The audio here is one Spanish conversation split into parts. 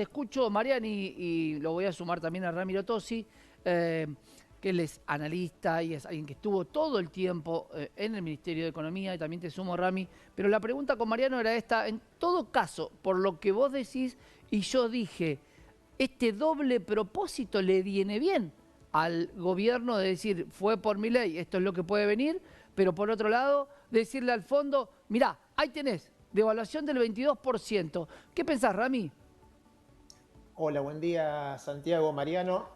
Te escucho, Mariani, y lo voy a sumar también a Ramiro Tosi, eh, que él es analista y es alguien que estuvo todo el tiempo en el Ministerio de Economía, y también te sumo, Rami. Pero la pregunta con Mariano era esta: en todo caso, por lo que vos decís y yo dije, este doble propósito le viene bien al gobierno de decir, fue por mi ley, esto es lo que puede venir, pero por otro lado, decirle al fondo, mirá, ahí tenés, devaluación del 22%. ¿Qué pensás, Rami? Hola, buen día Santiago, Mariano.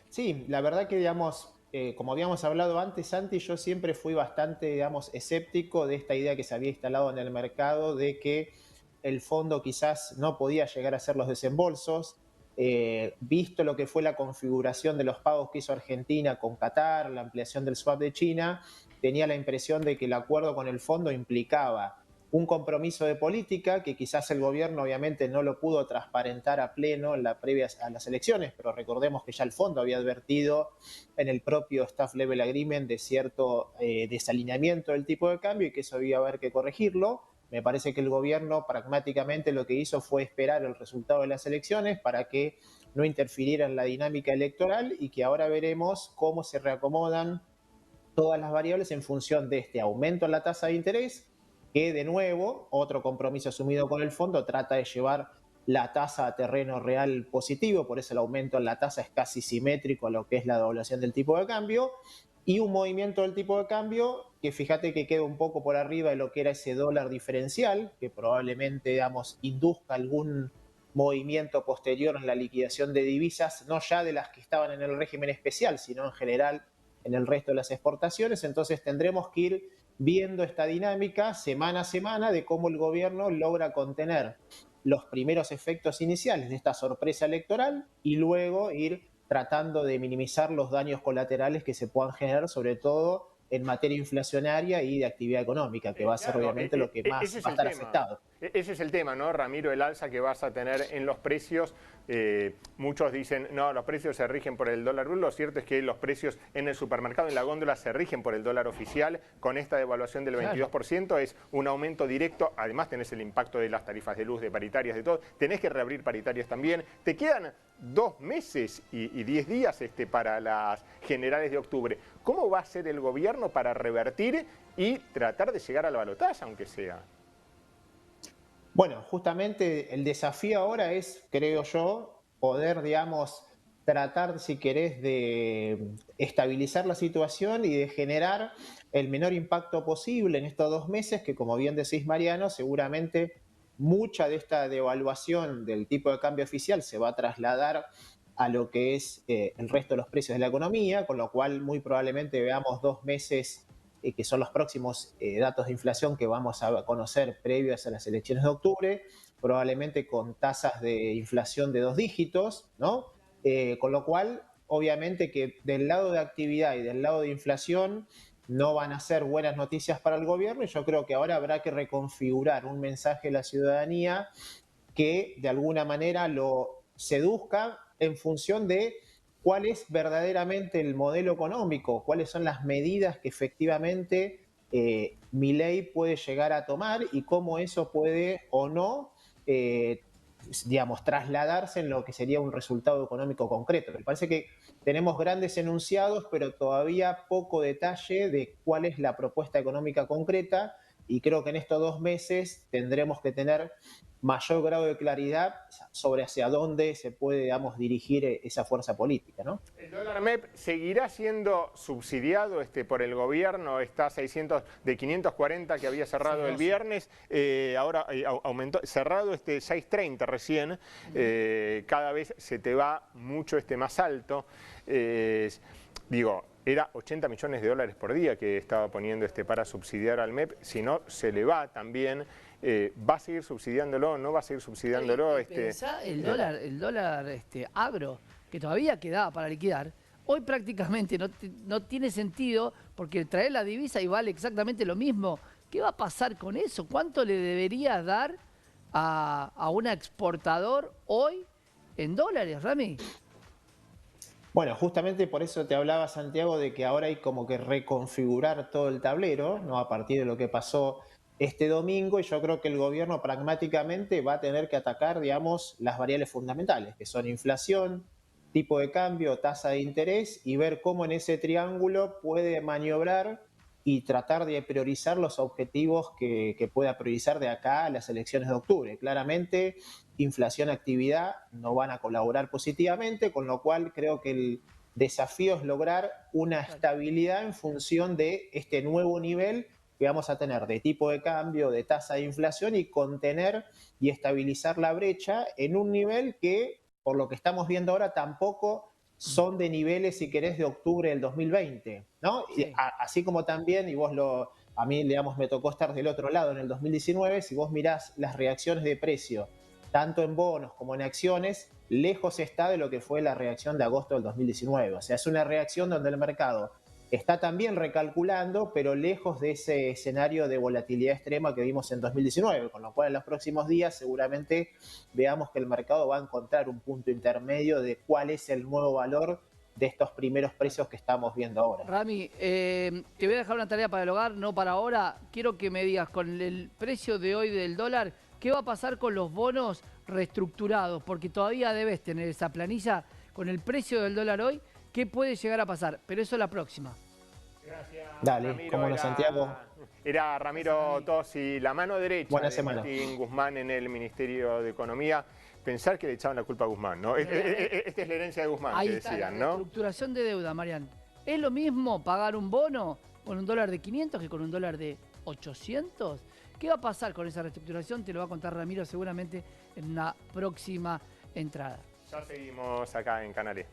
Sí, la verdad que, digamos, como habíamos hablado antes, Santi, yo siempre fui bastante, digamos, escéptico de esta idea que se había instalado en el mercado de que el fondo quizás no podía llegar a hacer los desembolsos. Visto lo que fue la configuración de los pagos que hizo Argentina con Qatar, la ampliación del swap de China, tenía la impresión de que el acuerdo con el fondo implicaba un compromiso de política que quizás el gobierno obviamente no lo pudo transparentar a pleno en la previa a las elecciones, pero recordemos que ya el fondo había advertido en el propio Staff Level Agreement de cierto desalineamiento del tipo de cambio y que eso había haber que corregirlo. Me parece que el gobierno pragmáticamente lo que hizo fue esperar el resultado de las elecciones para que no interfiriera en la dinámica electoral y que ahora veremos cómo se reacomodan todas las variables en función de este aumento en la tasa de interés, que de nuevo, otro compromiso asumido con el fondo, trata de llevar la tasa a terreno real positivo, por eso el aumento en la tasa es casi simétrico a lo que es la devaluación del tipo de cambio, y un movimiento del tipo de cambio que fíjate que queda un poco por arriba de lo que era ese dólar diferencial, que probablemente, digamos, induzca algún movimiento posterior en la liquidación de divisas, no ya de las que estaban en el régimen especial, sino en general en el resto de las exportaciones. Entonces tendremos que ir viendo esta dinámica semana a semana de cómo el gobierno logra contener los primeros efectos iniciales de esta sorpresa electoral y luego ir tratando de minimizar los daños colaterales que se puedan generar, sobre todo en materia inflacionaria y de actividad económica, que va a ser Claro, obviamente lo que ese más es va a el estar tema. afectado. Ese es el tema, ¿no, Ramiro? El alza que vas a tener en los precios. Muchos dicen, no, los precios se rigen por el dólar blue. Lo cierto es que los precios en el supermercado, en la góndola, se rigen por el dólar oficial. Con esta devaluación del Claro. 22% es un aumento directo. Además tenés el impacto de las tarifas de luz, de paritarias, de todo. Tenés que reabrir paritarias también. Te quedan 2 meses y 10 días para las generales de octubre. ¿Cómo va a ser el gobierno para revertir y tratar de llegar a la balotaje, aunque sea? Bueno, justamente el desafío ahora es, creo yo, poder, digamos, tratar, si querés, de estabilizar la situación y de generar el menor impacto posible en estos 2 meses, que como bien decís, Mariano, seguramente mucha de esta devaluación del tipo de cambio oficial se va a trasladar a lo que es el resto de los precios de la economía, con lo cual muy probablemente veamos 2 meses que son los próximos datos de inflación que vamos a conocer previos a las elecciones de octubre, probablemente con tasas de inflación de 2 dígitos, ¿no? Con lo cual, obviamente que del lado de actividad y del lado de inflación no van a ser buenas noticias para el gobierno y yo creo que ahora habrá que reconfigurar un mensaje a la ciudadanía que de alguna manera lo seduzca en función de cuál es verdaderamente el modelo económico, cuáles son las medidas que efectivamente mi ley puede llegar a tomar y cómo eso puede o no, eh, digamos, trasladarse en lo que sería un resultado económico concreto. Me parece que tenemos grandes enunciados, pero todavía poco detalle de cuál es la propuesta económica concreta y creo que en estos 2 meses tendremos que tener mayor grado de claridad sobre hacia dónde se puede, digamos, dirigir esa fuerza política, ¿no? El dólar MEP seguirá siendo subsidiado por el gobierno, está a 600 de 540 que había cerrado el 612. viernes, ahora aumentó, cerrado 630 recién, cada vez se te va mucho más alto. Digo, era 80 millones de dólares por día que estaba poniendo para subsidiar al MEP, si no se le va también. ¿Va a seguir subsidiándolo? ¿No va a seguir subsidiándolo? Pensá el dólar agro, que todavía quedaba para liquidar, hoy prácticamente no tiene sentido porque trae la divisa y vale exactamente lo mismo. ¿Qué va a pasar con eso? ¿Cuánto le deberías dar a un exportador hoy en dólares, Rami? Bueno, justamente por eso te hablaba, Santiago, de que ahora hay como que reconfigurar todo el tablero, ¿no? A partir de lo que pasó este domingo, y yo creo que el gobierno pragmáticamente va a tener que atacar, digamos, las variables fundamentales, que son inflación, tipo de cambio, tasa de interés, y ver cómo en ese triángulo puede maniobrar y tratar de priorizar los objetivos que pueda priorizar de acá a las elecciones de octubre. Claramente, inflación, actividad no van a colaborar positivamente, con lo cual creo que el desafío es lograr una estabilidad en función de este nuevo nivel que vamos a tener de tipo de cambio, de tasa de inflación, y contener y estabilizar la brecha en un nivel que, por lo que estamos viendo ahora, tampoco son de niveles, si querés, de octubre del 2020, ¿no? Sí. Así como también, y a mí, digamos, me tocó estar del otro lado en el 2019, si vos mirás las reacciones de precio, tanto en bonos como en acciones, lejos está de lo que fue la reacción de agosto del 2019. O sea, es una reacción donde el mercado está también recalculando, pero lejos de ese escenario de volatilidad extrema que vimos en 2019, con lo cual en los próximos días seguramente veamos que el mercado va a encontrar un punto intermedio de cuál es el nuevo valor de estos primeros precios que estamos viendo ahora. Rami, te voy a dejar una tarea para el hogar, no para ahora. Quiero que me digas, con el precio de hoy del dólar, ¿qué va a pasar con los bonos reestructurados? Porque todavía debes tener esa planilla con el precio del dólar hoy. ¿Qué puede llegar a pasar? Pero eso es la próxima. Gracias, Dale, Ramiro. cómo no, Santiago. Era Ramiro Tosi, la mano derecha Buena de semana. Martín Guzmán en el Ministerio de Economía. Pensar que le echaban la culpa a Guzmán, ¿no? Esta es la herencia de Guzmán, Ahí que está decían, la ¿no? reestructuración de deuda, Marian. ¿Es lo mismo pagar un bono con un dólar de 500 que con un dólar de 800? ¿Qué va a pasar con esa reestructuración? Te lo va a contar Ramiro seguramente en una próxima entrada. Ya seguimos acá en Canal E.